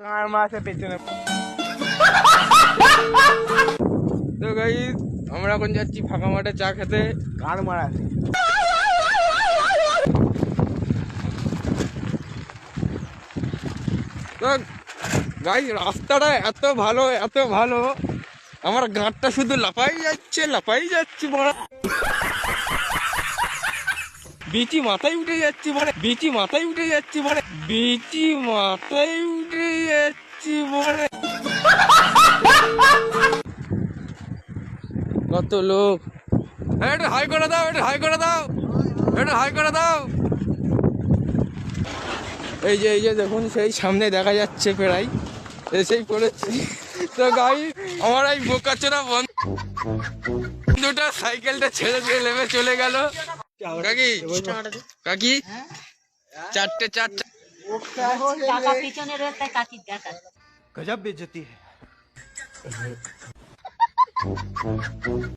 কার মাসে পেছনে। তো গাইস আমরা এখন যাচ্ছি ফাঁকা মাঠে চা খেতে। কার মারা আছে? তো গাইস রাস্তাটা এত ভালো আমার গাঁটটা শুধু লাফাই যাচ্ছে বড় বিচি মাথায় উঠে যাচ্ছি বড় কত লোক। একটু হাই করে দাও এই যে দেখুন সেই সামনে দেখা যাচ্ছে প্রায় এসেই পড়েছি। তো গাই আমার এই বোকাচোরা বন্ধুটা সাইকেলটা ছেড়ে দিয়ে নেমে চলে গেল। কাকি চারটে টাকা পিছনে রয়েছে কাকি দেখা গজব বেজতি